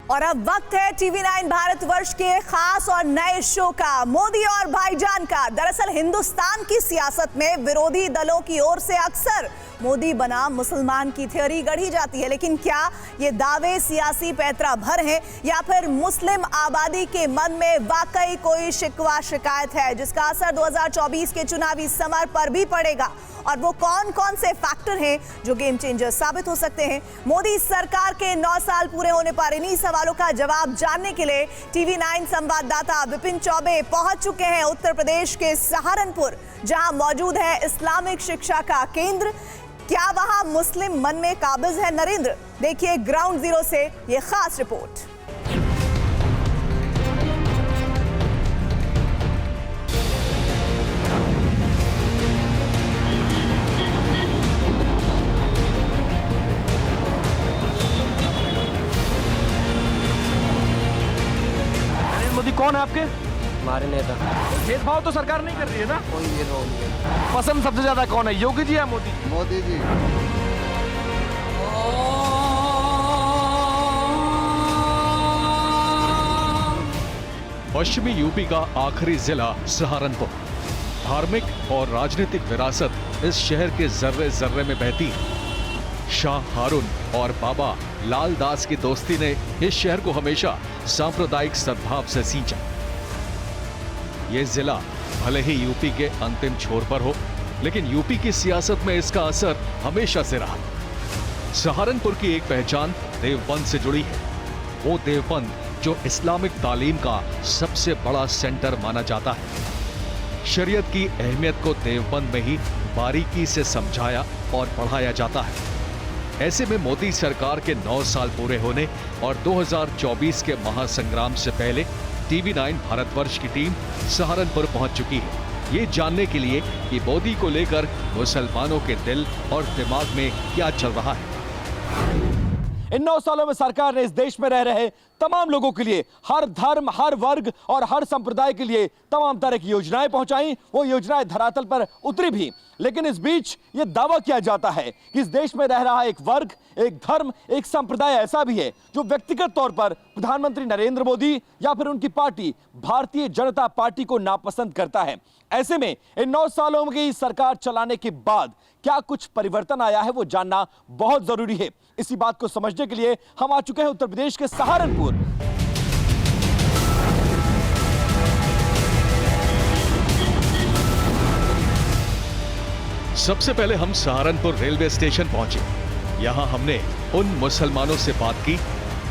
और अब वक्त है टीवी9 भारतवर्ष के खास और नए शो का, मोदी और भाईजान का। दरअसल हिंदुस्तान की सियासत में विरोधी दलों की ओर से अक्सर मोदी बनाम मुसलमान की थ्योरी गढ़ी जाती है, लेकिन क्या ये दावे सियासी पैतरा भर हैं या फिर मुस्लिम आबादी के मन में वाकई कोई शिकवा शिकायत है जिसका असर 2024 के चुनावी समर पर भी पड़ेगा? और वो कौन कौन से फैक्टर हैं जो गेम चेंजर साबित हो सकते हैं? मोदी सरकार के 9 साल पूरे होने पर इन्हीं सवालों का जवाब जानने के लिए टीवी9 संवाददाता विपिन चौबे पहुंच चुके हैं उत्तर प्रदेश के सहारनपुर, जहां मौजूद है इस्लामिक शिक्षा का केंद्र। क्या वहां मुस्लिम मन में काबिज है नरेंद्र? देखिए ग्राउंड जीरो से ये खास रिपोर्ट। मोदी कौन है आपके? हमारे नेता। भेदभाव तो सरकार नहीं कर रही है ना? कोई भेदभाव नहीं है। पसंद सबसे ज्यादा कौन है, योगी जी या मोदी? मोदी जी। पश्चिमी यूपी का आखिरी जिला सहारनपुर। धार्मिक और राजनीतिक विरासत इस शहर के जर्रे जर्रे में बहती है। शाह हारून और बाबा लाल दास की दोस्ती ने इस शहर को हमेशा सांप्रदायिक सद्भाव से सींचा। यह जिला भले ही यूपी के अंतिम छोर पर हो, लेकिन यूपी की सियासत में इसका असर हमेशा से रहा। सहारनपुर की एक पहचान देवबंद से जुड़ी है। वो देवबंद जो इस्लामिक तालीम का सबसे बड़ा सेंटर माना जाता है। शरीयत की अहमियत को देवबंद में ही बारीकी से समझाया और पढ़ाया जाता है। ऐसे में मोदी सरकार के 9 साल पूरे होने और 2024 के महासंग्राम से पहले टीवी9 भारतवर्ष की टीम सहारनपुर पहुंच चुकी है, ये जानने के लिए कि मोदी को लेकर मुसलमानों के दिल और दिमाग में क्या चल रहा है। इन 9 सालों में सरकार ने इस देश में रह रहे तमाम लोगों के लिए, हर धर्म, हर वर्ग और हर संप्रदाय के लिए तमाम तरह की योजनाएं पहुंचाई। वो योजनाएं धरातल पर उतरी भी, लेकिन इस बीच ये दावा किया जाता है कि इस देश में रह रहा एक वर्ग, एक धर्म, एक संप्रदाय ऐसा भी है जो व्यक्तिगत तौर पर प्रधानमंत्री नरेंद्र मोदी या फिर उनकी पार्टी भारतीय जनता पार्टी को नापसंद करता है। ऐसे में इन 9 सालों की सरकार चलाने के बाद क्या कुछ परिवर्तन आया है, वो जानना बहुत जरूरी है। इसी बात को समझने के लिए हम आ चुके हैं उत्तर प्रदेश के सहारनपुर। सबसे पहले हम सहारनपुर रेलवे स्टेशन पहुंचे। यहां हमने उन मुसलमानों से बात की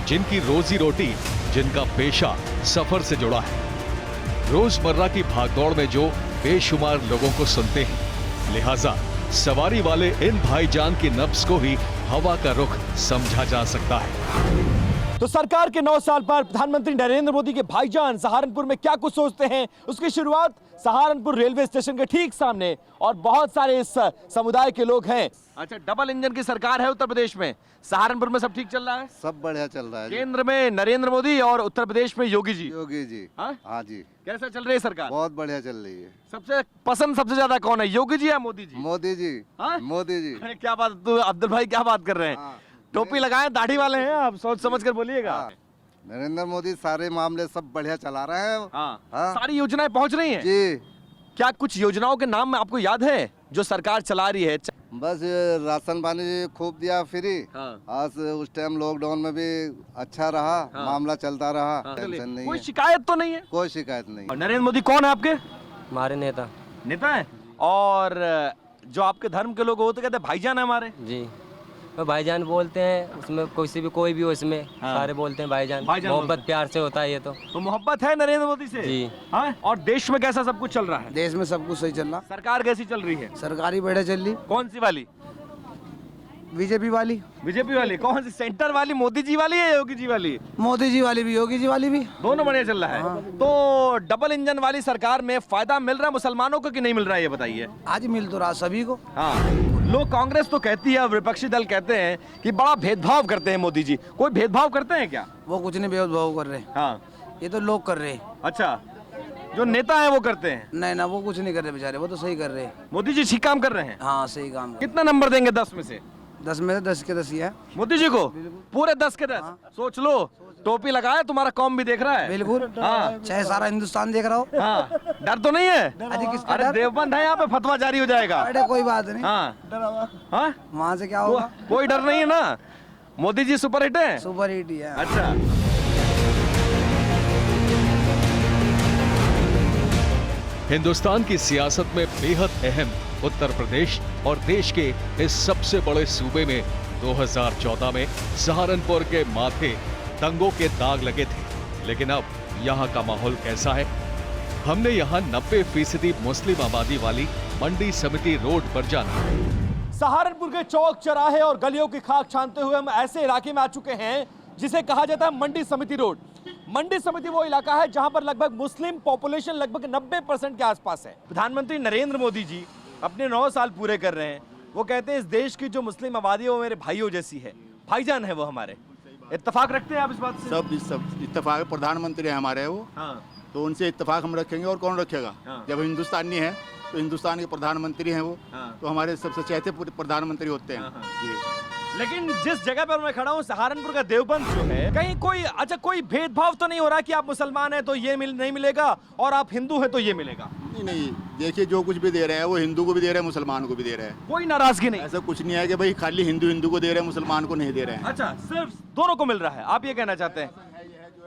जिनकी रोजी रोटी, जिनका पेशा सफर से जुड़ा है। रोजमर्रा की भागदौड़ में जो बेशुमार लोगों को सुनते हैं, लिहाजा सवारी वाले इन भाईजान की नब्ज को ही हवा का रुख समझा जा सकता है। तो सरकार के 9 साल पर प्रधानमंत्री नरेंद्र मोदी के भाईजान सहारनपुर में क्या कुछ सोचते हैं, उसकी शुरुआत सहारनपुर रेलवे स्टेशन के ठीक सामने, और बहुत सारे इस समुदाय के लोग हैं। अच्छा, डबल इंजन की सरकार है उत्तर प्रदेश में, सहारनपुर में सब ठीक चल रहा है? सब बढ़िया चल रहा है। केंद्र में नरेंद्र मोदी और उत्तर प्रदेश में योगी जी। योगी जी। हाँ जी। कैसा चल रही है सरकार? बहुत बढ़िया चल रही है। सबसे पसंद सबसे ज्यादा कौन है, योगी जी या मोदी जी? मोदी जी। मोदी जी। अरे क्या बात, तो अब्दुल भाई क्या बात कर रहे हैं? टोपी लगाए, दाढ़ी वाले हैं आप, सोच समझ कर बोलिएगा। नरेंद्र मोदी सारे मामले सब बढ़िया चला रहे हैं। सारी योजनाएं पहुंच रही हैं जी। क्या कुछ योजनाओं के नाम आपको याद है जो सरकार चला रही है? बस राशन पानी खूब दिया फ्री। आज उस टाइम लॉकडाउन में भी अच्छा रहा। मामला चलता रहा। टेंशन नहीं, कोई शिकायत तो नहीं है? कोई शिकायत नहीं। नरेंद्र मोदी कौन है आपके? हमारे नेता। नेता है? और जो आपके धर्म के लोग होते कहते हैं भाईजान है हमारे जी, तो भाईजान बोलते हैं, उसमें कोई भी हो, इसमें सारे बोलते हैं भाईजान। मोहब्बत प्यार से होता है ये तो मोहब्बत है नरेंद्र मोदी से जी। हाँ? और देश में कैसा सब कुछ चल रहा है? देश में सब कुछ सही चल रहा। सरकार कैसी चल रही है? सरकारी बढ़िया चल रही। कौन सी वाली? बीजेपी वाली। बीजेपी वाली? कौन सी, सेंटर वाली मोदी जी वाली है योगी जी वाली? मोदी जी वाली भी, योगी जी वाली भी, दोनों बढ़िया चल रहा है। तो डबल इंजन वाली सरकार में फायदा मिल रहा है मुसलमानों को कि नहीं मिल रहा है, ये बताइए। आज मिल तो रहा सभी को। हाँ, लोग कांग्रेस तो कहती है, विपक्षी दल कहते हैं कि बड़ा भेदभाव करते हैं मोदी जी। कोई भेदभाव करते हैं क्या? वो कुछ नहीं भेदभाव कर रहे। हाँ, ये तो लोग कर रहे हैं। अच्छा, जो नेता है वो करते हैं? नहीं ना, वो कुछ नहीं कर रहे बेचारे, वो तो सही कर रहे हैं। मोदी जी ठीक काम कर रहे हैं? हाँ सही काम। कितना नंबर देंगे 10 में से? 10 में से 10 के 10 ही है मोदी जी को? पूरे 10 के 10? सोच लो, टोपी लगाया, तुम्हारा कौम भी देख रहा है। बिल्कुल, हाँ। चाहे सारा हिंदुस्तान देख रहा हो। हाँ, डर तो नहीं है? किसका अरे डर? देवबंद है, यहाँ पे फतवा जारी हो जाएगा। अरे कोई बात नहीं, हाँ हाँ, वहाँ से क्या होगा। कोई डर नहीं है ना? मोदी जी सुपर हिट है। सुपर हिट ही है। अच्छा, हिंदुस्तान की सियासत में बेहद अहम उत्तर प्रदेश और देश के इस सबसे बड़े सूबे में 2014 में सहारनपुर के माथे दंगों के दाग लगे थे। लेकिन अब यहाँ का माहौल कैसा है? हमने यहाँ 90% मुस्लिम आबादी वाली मंडी समिति रोड पर जाना। सहारनपुर के चौक चौराहे और गलियों की खाक छानते हुए हम ऐसे इलाके में आ चुके हैं जिसे कहा जाता है मंडी समिति रोड। मंडी समिति वो इलाका है जहां पर लगभग मुस्लिम पॉपुलेशन लगभग 90% के आसपास है। प्रधानमंत्री नरेंद्र मोदी जी अपने 9 साल पूरे कर रहे हैं। वो कहते हैं इस देश की जो मुस्लिम आबादी है वो मेरे भाइयों जैसी है, भाईजान है वो हमारे। इत्तेफाक रखते हैं आप इस बात से? सब इत्तेफाक, प्रधानमंत्री है हमारे वो। हाँ। तो उनसे इत्तेफाक हम रखेंगे, और कौन रखेगा? हाँ। जब हिंदुस्तानी है तो हिंदुस्तान के प्रधानमंत्री हैं वो। हाँ। तो हमारे सबसे चहेते प्रधानमंत्री होते हैं। हाँ। जी। लेकिन जिस जगह पर मैं खड़ा हूँ सहारनपुर का देवबंद जो है, कहीं कोई अच्छा कोई भेदभाव तो नहीं हो रहा कि आप मुसलमान हैं तो ये नहीं मिलेगा और आप हिंदू हैं तो ये मिलेगा? नहीं, देखिए जो कुछ भी दे रहे हैं वो हिंदू को भी दे रहे हैं, मुसलमान को भी दे रहे हैं। कोई नाराजगी नहीं? ऐसा कुछ नहीं है कि भाई खाली हिंदू को दे रहे हैं, मुसलमान को नहीं दे रहे हैं। अच्छा, सिर्फ दोनों को मिल रहा है, आप ये कहना चाहते हैं?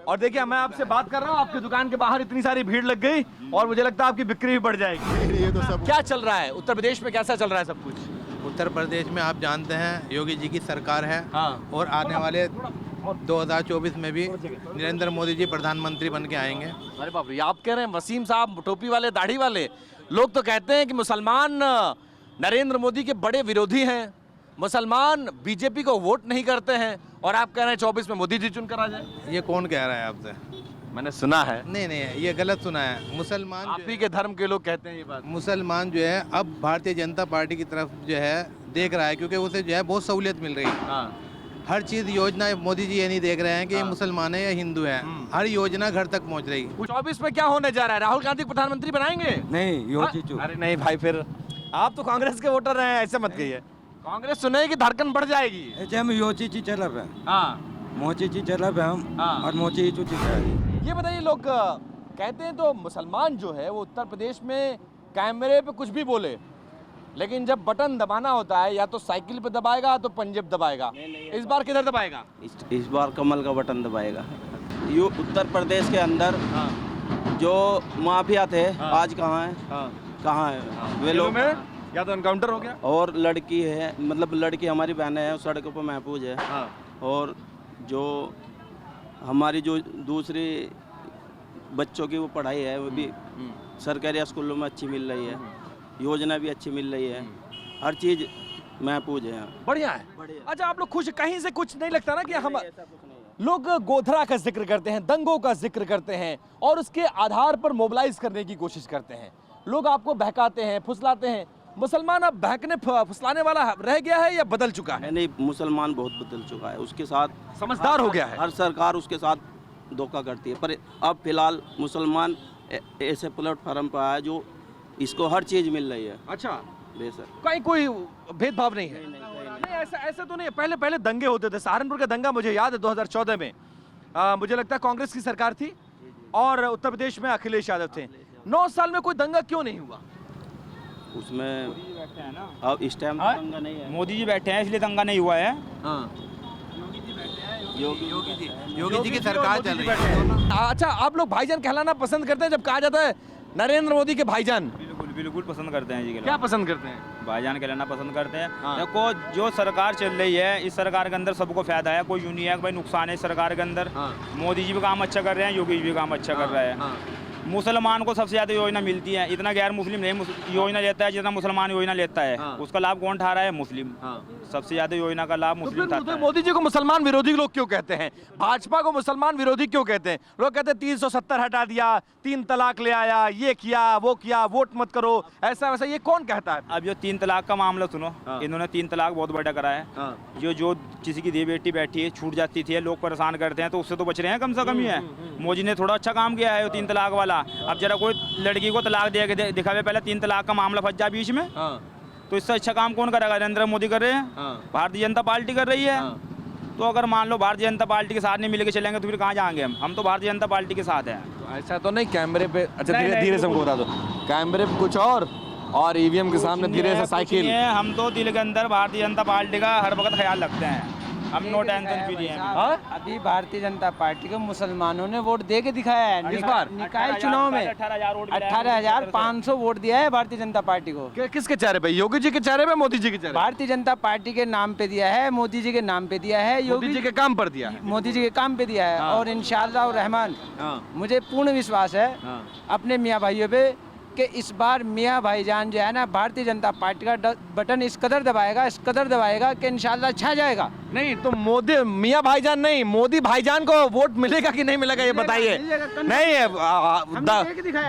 और देखिए मैं आपसे बात कर रहा हूँ, आपकी दुकान के बाहर इतनी सारी भीड़ लग गई और मुझे लगता है आपकी बिक्री भी बढ़ जाएगी। ये तो सब क्या चल रहा है उत्तर प्रदेश में, कैसा चल रहा है सब कुछ? उत्तर प्रदेश में आप जानते हैं योगी जी की सरकार है। हाँ। और आने वाले 2024 में भी नरेंद्र मोदी जी प्रधानमंत्री बन के आएंगे। अरे बाप रे, आप कह रहे हैं वसीम साहब टोपी वाले दाढ़ी वाले लोग तो कहते हैं कि मुसलमान नरेंद्र मोदी के बड़े विरोधी हैं, मुसलमान बीजेपी को वोट नहीं करते हैं, और आप कह रहे हैं 24 में मोदी जी चुनकर आ जाए। ये कौन कह रहा है आपसे? मैंने सुना है। नहीं, ये गलत सुना है। मुसलमान आप ही के धर्म के लोग कहते हैं ये बात। मुसलमान जो है अब भारतीय जनता पार्टी की तरफ जो है देख रहा है, क्योंकि उसे जो है बहुत सहूलियत मिल रही है। हाँ। हर चीज योजना मोदी जी ये नहीं देख रहे हैं कि ये मुसलमान है या हिंदू है, हर योजना घर तक पहुंच रही है। 24 में क्या होने जा रहा है? राहुल गांधी प्रधानमंत्री बनाएंगे? नहीं, योगी हाँ? अरे नहीं भाई, फिर आप तो कांग्रेस के वोटर हैं, ऐसे मत कहिए। कांग्रेस सुने कि धड़कन बढ़ जाएगी। हम योची चल रहे हैं, हाँ, मोची चल रहे हम। हाँ। और मोची ये बताइए, लोग कहते हैं तो मुसलमान जो है वो उत्तर प्रदेश में कैमरे पे कुछ भी बोले, लेकिन जब बटन दबाना होता है या तो साइकिल पे दबाएगा तो पंजेब दबाएगा। इस बार किधर दबाएगा? इस बार कमल का बटन दबाएगा। ये उत्तर प्रदेश के अंदर जो माफिया थे आज कहाँ है? कहाँ है वे लोग? या तो एनकाउंटर हो गया, और लड़की है, मतलब लड़की हमारी बहनें हैं, सड़कों पर महफूज है। और जो हमारी जो दूसरी बच्चों की वो पढ़ाई है वो भी सरकारी स्कूलों में अच्छी मिल रही है, योजना भी अच्छी मिल रही है, हर चीज़ महफूज है। बढ़िया है। अच्छा, आप लोग खुश, कहीं से कुछ नहीं लगता ना कि हम लोग गोधरा का जिक्र करते हैं, दंगों का जिक्र करते हैं और उसके आधार पर मोबिलाइज करने की कोशिश करते हैं, लोग आपको बहकाते हैं, फुसलाते हैं। मुसलमान अब बहकने फुसलाने वाला रह गया है या बदल चुका है? नहीं, मुसलमान बहुत बदल चुका है, उसके साथ समझदार हो गया है। हर सरकार उसके साथ धोखा करती है, पर अब फिलहाल मुसलमान ऐसे प्लेटफार्म पर आया जो इसको हर चीज़ मिल रही है। अच्छा, बेशक कहीं कोई भेदभाव नहीं है? नहीं, ऐसा तो नहीं है। पहले दंगे होते थे। सहारनपुर का दंगा मुझे याद है 2014 में, मुझे लगता है कांग्रेस की सरकार थी और उत्तर प्रदेश में अखिलेश यादव थे। 9 साल में कोई दंगा क्यों नहीं हुआ? उसमें अब इस टाइम दंगा नहीं है। मोदी जी बैठे हैं इसलिए दंगा नहीं हुआ है। योगी जी की सरकार चल रही है। अच्छा, आप लोग भाईजान कहलाना पसंद करते हैं जब कहा जाता है नरेंद्र मोदी के भाईजान? बिल्कुल पसंद करते हैं जी। क्या पसंद करते हैं? भाईजान कहलाना पसंद करते हैं। हाँ। देखो, जो सरकार चल रही है इस सरकार के अंदर सबको फायदा है, कोई यूं नहीं है कि भाई नुकसान है इस सरकार के अंदर। हाँ। मोदी जी भी काम अच्छा कर रहे हैं, योगी जी भी काम अच्छा कर रहा है। मुसलमान को सबसे ज्यादा योजना मिलती है, इतना गैर मुस्लिम नहीं योजना लेता है जितना मुसलमान योजना लेता है। उसका लाभ कौन उठा रहा है? मुस्लिम। सबसे ज्यादा योजना का लाभ मुस्लिम उठाता है। मोदी जी को मुसलमान विरोधी लोग क्यों कहते हैं? भाजपा को मुसलमान विरोधी क्यों कहते हैं? लोग कहते हैं 370 हटा दिया, 3 तलाक ले आया, ये किया, वो किया, वोट मत करो, ऐसा वैसा। ये कौन कहता है? अब जो 3 तलाक का मामला सुनो, इन्होंने 3 तलाक बहुत बड़ा करा है। जो किसी की बेटी बैठी है छूट जाती थी, लोग परेशान करते हैं, तो उससे तो बच रहे हैं कम से कम ही है। मोदी ने थोड़ा अच्छा काम किया है 3 तलाक वाला। अब जरा कोई लड़की को तलाक दे के दिखावे, पहले 3 तलाक का मामला फंस जाए बीच में, तो इससे अच्छा काम कौन करेगा? नरेंद्र मोदी कर रहे हैं, भारतीय जनता पार्टी कर रही है। तो अगर मान लो भारतीय जनता पार्टी के साथ नहीं मिलकर चलेंगे तो फिर कहाँ जाएंगे हम तो भारतीय जनता पार्टी के साथ हैं। ऐसा तो नहीं कैमरे पे, अच्छा नहीं, धीरे नहीं, धीरे से हमको बता दो, कैमरे पे कुछ और ईवीएम के सामने धीरे से साइकिल। हम तो दिल के अंदर भारतीय जनता पार्टी का हर वक्त ख्याल रखते हैं, हम नो टेंशन फ्री हैं। अभी भारतीय जनता पार्टी को मुसलमानों ने वोट दे के दिखाया है इस बार निकाय चुनाव में 18,500 वोट दिया है भारतीय जनता पार्टी को। किसके चेहरे पे? योगी जी के चेहरे पे, मोदी जी के चेहरे? भारतीय जनता पार्टी के नाम पे दिया है, मोदी जी के नाम पे दिया है, योगी जी के काम पर दिया है, मोदी जी के काम पे दिया है। और इंशाअल्लाह रहमान मुझे पूर्ण विश्वास है अपने मियाँ भाइयों पे कि इस बार मियाँ भाईजान जो है ना भारतीय जनता पार्टी का बटन इस कदर दबाएगा कि इंशाल्लाह छा जाएगा। नहीं तो मोदी मियाँ भाईजान नहीं, मोदी भाईजान को वोट मिलेगा कि नहीं मिलेगा ये बताइए। नहीं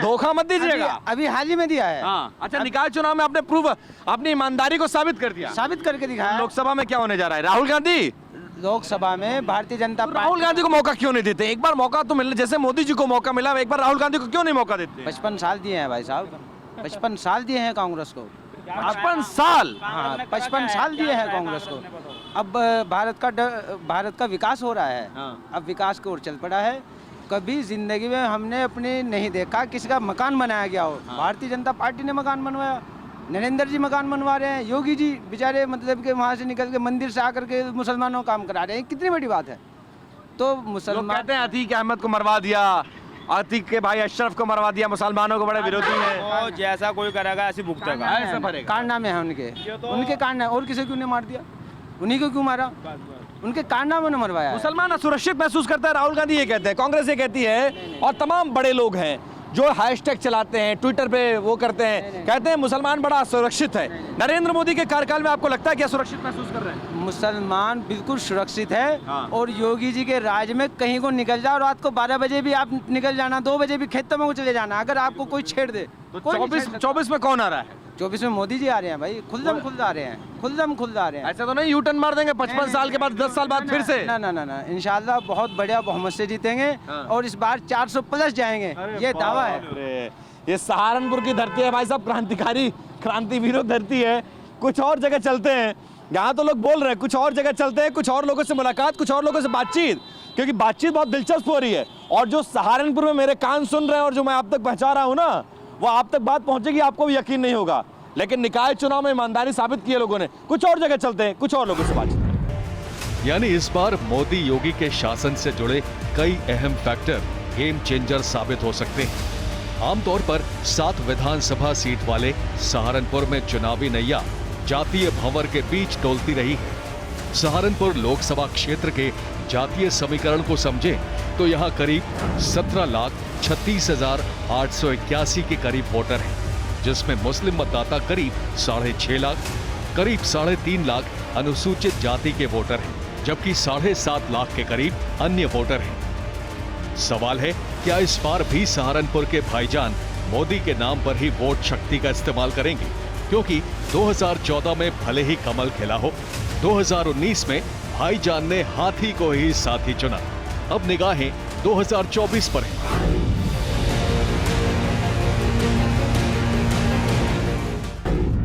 धोखा मत दीजिएगा। अभी हाल ही में दिया है। अच्छा निकाय चुनाव में आपने प्रूव अपनी ईमानदारी को साबित कर दिया, साबित करके दिखाया। लोकसभा में क्या होने जा रहा है? राहुल गांधी लोकसभा में भारतीय जनता पार्टी राहुल गांधी को मौका क्यों नहीं देते? एक बार मौका तो मिलना, जैसे मोदी जी को मौका मिला, एक बार राहुल गांधी को क्यों नहीं मौका देते? 55 साल दिए हैं भाई साहब, 55 साल दिए हैं कांग्रेस को। 55 साल? हाँ 55 साल दिए हैं कांग्रेस को। अब भारत का विकास हो रहा है, अब विकास की ओर चल पड़ा है। कभी जिंदगी में हमने अपने नहीं देखा किसी का मकान बनाया गया हो, भारतीय जनता पार्टी ने मकान बनवाया। नरेंद्र जी मकान बनवा रहे हैं, योगी जी बेचारे मतलब के वहाँ से निकल के मंदिर से आकर के मुसलमानों का काम करा रहे हैं, कितनी बड़ी बात है। तो मुसलमान कहते हैं अतीक अहमद को मरवा दिया, अतीक के भाई अशरफ को मरवा दिया, मुसलमानों को बड़े विरोधी हैं। जैसा कोई करेगा ऐसी भुगतेगा। कारनामे हैं उनके कारनामे। और किसी क्यों नहीं मार दिया? उन्हीं को क्यों मारा? उनके कारनामे ने मरवाया। मुसलमान असुरक्षित महसूस करता है, राहुल गांधी ये कहते हैं, कांग्रेस ये कहती है, और तमाम बड़े लोग हैं जो हैशटैग चलाते हैं, ट्विटर पे वो करते हैं, कहते हैं मुसलमान बड़ा असुरक्षित है। नरेंद्र मोदी के कार्यकाल में आपको लगता है कि असुरक्षित महसूस कर रहे हैं? मुसलमान बिल्कुल सुरक्षित है। और योगी जी के राज में कहीं को निकल जाओ, रात को 12 बजे भी आप निकल जाना, 2 बजे भी खेतों में चले जाना, अगर आपको कोई छेड़ दे तो 24 में कौन आ रहा है? 24 में मोदी जी आ रहे हैं भाई, खुल्दम खुल्द आ रहे हैं। ऐसा तो नहीं यू टर्न मार देंगे 55 साल के बाद, 10 साल बाद फिर से? ना इंशाल्लाह बहुत बढ़िया बहुमत से जीतेंगे और इस बार 400 प्लस जाएंगे, ये दावा है। ये सहारनपुर की धरती है भाई साहब, क्रांतिवीरों धरती है। कुछ और जगह चलते हैं, यहाँ तो लोग बोल रहे हैं, कुछ और जगह चलते हैं, कुछ और लोगों से मुलाकात, कुछ और लोगों से बातचीत, क्योंकि बातचीत बहुत दिलचस्प हो रही है। और जो सहारनपुर में मेरे कान सुन रहे हैं और जो मैं आप तक पहुंचा रहा हूँ ना, वो आप तक बात पहुंचेगी, आपको भी यकीन नहीं होगा। लेकिन निकाय चुनाव में ईमानदारी साबित की है लोगों ने। कुछ और जगह चलते हैं, कुछ और लोगों से बातचीत। यानी इस बार मोदी योगी के शासन से जुड़े कई अहम फैक्टर गेम चेंजर साबित हो सकते हैं। आमतौर पर 7 विधानसभा सीट वाले सहारनपुर में चुनावी नैया जातीय भंवर के बीच डोलती रही है। सहारनपुर लोकसभा क्षेत्र के जातीय समीकरण को समझें तो यहाँ करीब 17,36,881 के करीब वोटर हैं, जिसमें मुस्लिम मतदाता करीब 6.5 लाख, करीब 3.5 लाख अनुसूचित जाति के वोटर हैं, जबकि 7.5 लाख के करीब अन्य वोटर हैं। सवाल है, क्या इस बार भी सहारनपुर के भाईजान मोदी के नाम पर ही वोट शक्ति का इस्तेमाल करेंगे? क्योंकि 2014 में भले ही कमल खिला हो, 2019 में भाईजान ने हाथी को ही साथी चुना। अब निगाहें 2024 पर हैं।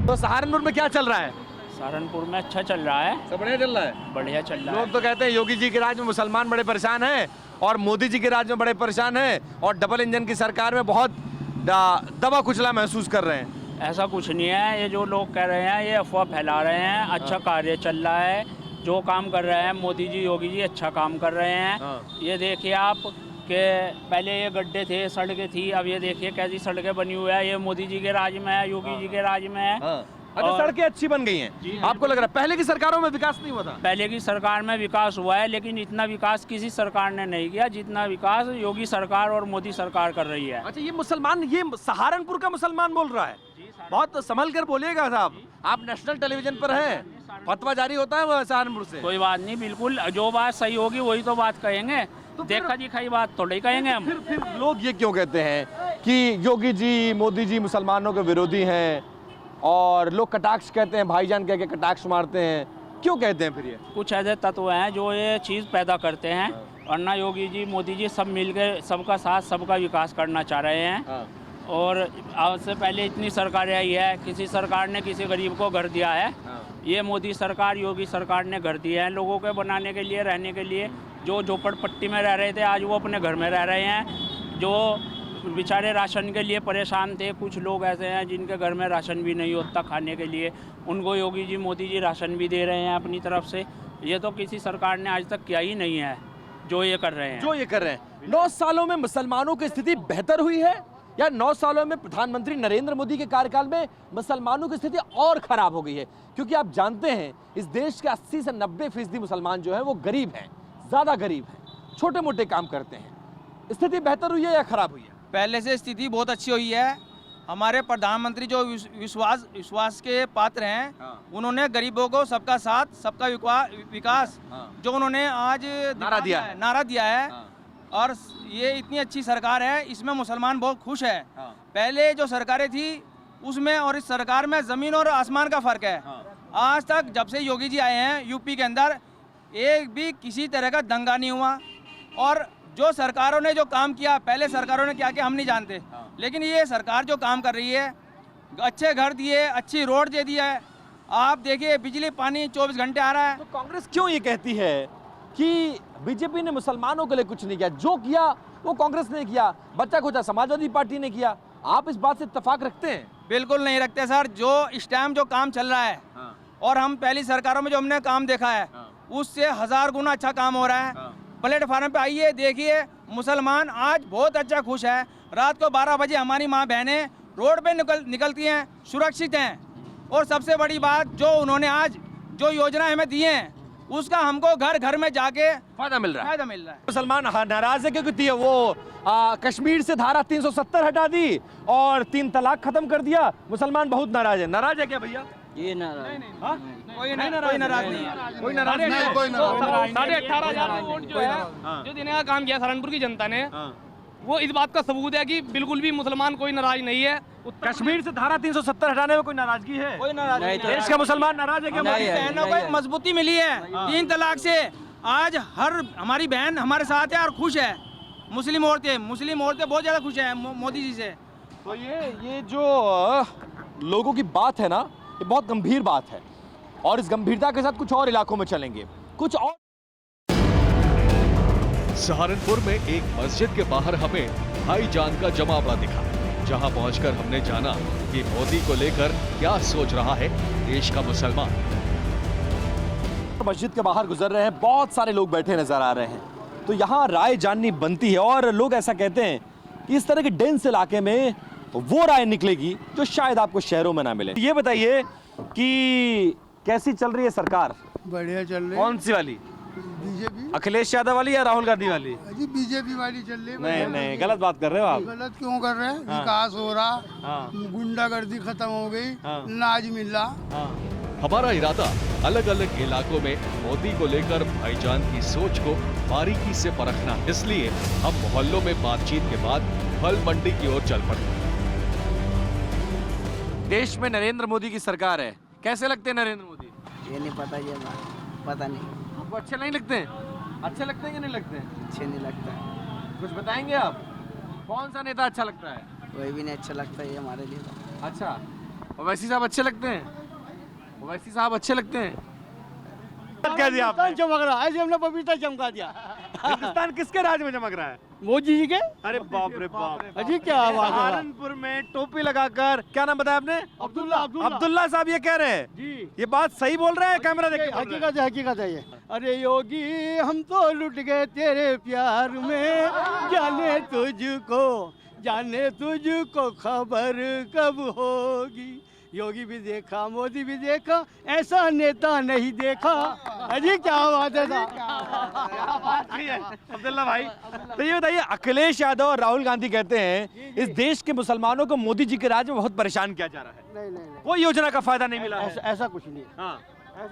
तो सहारनपुर में क्या चल रहा है? सहारनपुर में अच्छा चल रहा है, सब बढ़िया चल रहा है, बढ़िया चल रहा है। लोग तो कहते हैं योगी जी के राज में मुसलमान बड़े परेशान हैं और मोदी जी के राज में बड़े परेशान हैं और डबल इंजन की सरकार में बहुत दबा कुचला महसूस कर रहे हैं। ऐसा कुछ नहीं है, ये जो लोग कह रहे हैं ये अफवाह फैला रहे हैं। अच्छा कार्य चल रहा है, जो काम कर रहे हैं मोदी जी योगी जी अच्छा काम कर रहे हैं। ये देखिए आप कि पहले ये गड्ढे थे, सड़कें थी, अब ये देखिए कैसी सड़कें बनी हुई है। ये मोदी जी के राज में है, योगी जी के राज में है। अच्छा, सड़कें अच्छी बन गई हैं। आपको लग रहा है पहले की सरकारों में विकास नहीं हुआ था? पहले की सरकार में विकास हुआ है, लेकिन इतना विकास किसी सरकार ने नहीं किया जितना विकास योगी सरकार और मोदी सरकार कर रही है। अच्छा, ये मुसलमान, ये सहारनपुर का मुसलमान बोल रहा है, बहुत संभल कर बोलिएगा साहब, आप नेशनल टेलीविजन पर हैं, फतवा जारी होता है सहारनपुर से। कोई बात नहीं, बिल्कुल जो बात सही होगी वही तो बात कहेंगे, तो देखा दिखाई बात थोड़ी कहेंगे हम। फिर लोग ये क्यों कहते हैं कि योगी जी मोदी जी मुसलमानों के विरोधी हैं, और लोग कटाक्ष कहते हैं, भाईजान कह के कटाक्ष मारते हैं, क्यों कहते हैं? फिर ये कुछ ऐसे तत्व हैं जो ये चीज़ पैदा करते हैं, और ना योगी जी मोदी जी सब मिलकर सबका साथ सबका विकास करना चाह रहे हैं। और आज से पहले इतनी सरकारें आई है, किसी सरकार ने किसी गरीब को घर दिया है? ये मोदी सरकार, योगी सरकार ने घर दिए हैं लोगों के बनाने के लिए, रहने के लिए। जो झोपड़पट्टी में रह रहे थे आज वो अपने घर में रह रहे हैं। जो बेचारे राशन के लिए परेशान थे, कुछ लोग ऐसे हैं जिनके घर में राशन भी नहीं होता खाने के लिए, उनको योगी जी, मोदी जी राशन भी दे रहे हैं अपनी तरफ से। ये तो किसी सरकार ने आज तक किया ही नहीं है जो ये कर रहे हैं। 9 सालों में मुसलमानों की स्थिति बेहतर हुई है या 9 सालों में प्रधानमंत्री नरेंद्र मोदी के कार्यकाल में मुसलमानों की स्थिति और खराब हो गई है? क्योंकि आप जानते हैं इस देश के 80 से 90% मुसलमान जो है वो गरीब हैं, ज्यादा गरीब हैं, छोटे मोटे काम करते हैं। स्थिति बेहतर हुई है या खराब हुई है? पहले से स्थिति बहुत अच्छी हुई है। हमारे प्रधानमंत्री जो विश्वास के पात्र हैं, उन्होंने गरीबों को सबका साथ सबका विकास जो उन्होंने आज नारा दिया है। और ये इतनी अच्छी सरकार है, इसमें मुसलमान बहुत खुश है। पहले जो सरकारें थी उसमें और इस सरकार में ज़मीन और आसमान का फ़र्क है। आज तक जब से योगी जी आए हैं यूपी के अंदर एक भी किसी तरह का दंगा नहीं हुआ। और जो सरकारों ने जो काम किया, पहले सरकारों ने क्या किया हम नहीं जानते, लेकिन ये सरकार जो काम कर रही है, अच्छे घर दिए, अच्छी रोड दे दिया है। आप देखिए बिजली पानी 24 घंटे आ रहा है। तो कांग्रेस क्यों ये कहती है कि बीजेपी ने मुसलमानों के लिए कुछ नहीं किया? जो किया वो कांग्रेस ने किया, बच्चा खोचा समाजवादी पार्टी ने किया। आप इस बात से इत्तेफाक रखते हैं? बिल्कुल नहीं रखते सर। जो इस टाइम जो काम चल रहा है और हम पहली सरकारों में जो हमने काम देखा है उससे 1000 गुना अच्छा काम हो रहा है। प्लेटफार्म पे आइए देखिए, मुसलमान आज बहुत अच्छा खुश है। रात को 12 बजे हमारी माँ बहनें रोड पे निकलती हैं, सुरक्षित हैं। और सबसे बड़ी बात जो उन्होंने आज जो योजना हमें दी है उसका हमको घर घर में जाके फायदा मिल रहा है। मुसलमान नाराज है क्योंकि वो कश्मीर से धारा 370 हटा दी और 3 तलाक खत्म कर दिया। मुसलमान बहुत नाराज है। नाराज है क्या भैया? ये नाराज कोई नाराज नहीं है। कोई नाराज नहीं है। 18,500 वोट जो है जो देने का काम किया सहारनपुर की जनता ने, वो इस बात का सबूत है कि बिल्कुल भी मुसलमान कोई नाराज नहीं है। कश्मीर से धारा 370 हटाने में कोई नाराजगी है? कोई नाराज नहीं। देश का मुसलमान नाराज है क्या? बहनों को मजबूती मिली है 3 तलाक से। आज हर हमारी बहन हमारे साथ है और खुश है। मुस्लिम औरतें बहुत ज्यादा खुश है मोदी जी से। तो ये जो लोगों की बात है ना, ये बहुत गंभीर बात है और इस गंभीरता के साथ कुछ और इलाकों में चलेंगे। कुछ और सहारनपुर में एक मस्जिद के बाहर हमें भाईजान का जमावड़ा दिखा, जहां पहुंचकर हमने जाना कि मोदी को लेकर क्या सोच रहा है देश का मुसलमान। मस्जिद के बाहर गुजर रहे हैं, बहुत सारे लोग बैठे नजर आ रहे हैं। तो यहाँ राय जाननी बनती है और लोग ऐसा कहते हैं कि इस तरह के डेंस इलाके में वो राय निकलेगी जो शायद आपको शहरों में ना मिले। ये बताइए कि कैसी चल रही है सरकार? बढ़िया चल रही है। कौन सी वाली? बीजेपी। अखिलेश यादव वाली या राहुल गांधी वाली? जी बीजेपी वाली चल रही है। नहीं, गलत बात कर रहे हो आप। गलत क्यों कर रहे हैं? विकास हो रहा, गुंडागर्दी खत्म हो गई, नाज मिल रहा। हमारा इरादा अलग अलग इलाकों में मोदी को लेकर भाईजान की सोच को बारीकी से परखना, इसलिए हम मोहल्लों में बातचीत के बाद फल मंडी की ओर चल पड़े। देश में नरेंद्र मोदी की सरकार है, कैसे लगते हैं नरेंद्र मोदी? ये नहीं पता, ये पता नहीं। आपको अच्छे नहीं लगते हैं? अच्छे लगते हैं कि नहीं लगते हैं? अच्छे नहीं लगता है। कुछ बताएंगे आप? कौन सा नेता अच्छा लगता है? कोई भी नहीं अच्छा लगता है हमारे लिए। अच्छा, ओवैसी साहब अच्छे लगते हैं? ओवैसी साहब अच्छे लगते हैं? क्या दिया आपने? चमक रहा है, हमने पपीता चमका दिया। हिंदुस्तान किसके राज में चमक रहा है? मोदी जी के। अरे बाप रे बाप, अजी क्या आवाज है। सहारनपुर में टोपी लगाकर, क्या नाम बताया आपने? अब्दुल्ला साहब ये कह रहे हैं जी, ये बात सही बोल रहे हैं? कैमरा देख के हकीकत है ये। अरे योगी हम तो लुट गए तेरे प्यार में, जाने तुझको खबर कब होगी। योगी भी देखा, मोदी भी देखा, ऐसा नेता नहीं देखा। अजी क्या बात है अब्दुल्ला भाई। तो ये बताइए, अखिलेश यादव और राहुल गांधी कहते हैं इस देश के मुसलमानों को मोदी जी के राज में बहुत परेशान किया जा रहा है। नहीं, कोई योजना का फायदा नहीं मिला है? ऐसा कुछ नहीं। हाँ,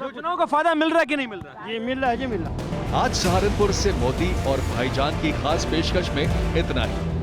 योजनाओं का फायदा मिल रहा है कि नहीं मिल रहा है? जी मिल रहा है, जी मिल रहा है। आज सहारनपुर से मोदी और भाईजान की खास पेशकश में इतना ही।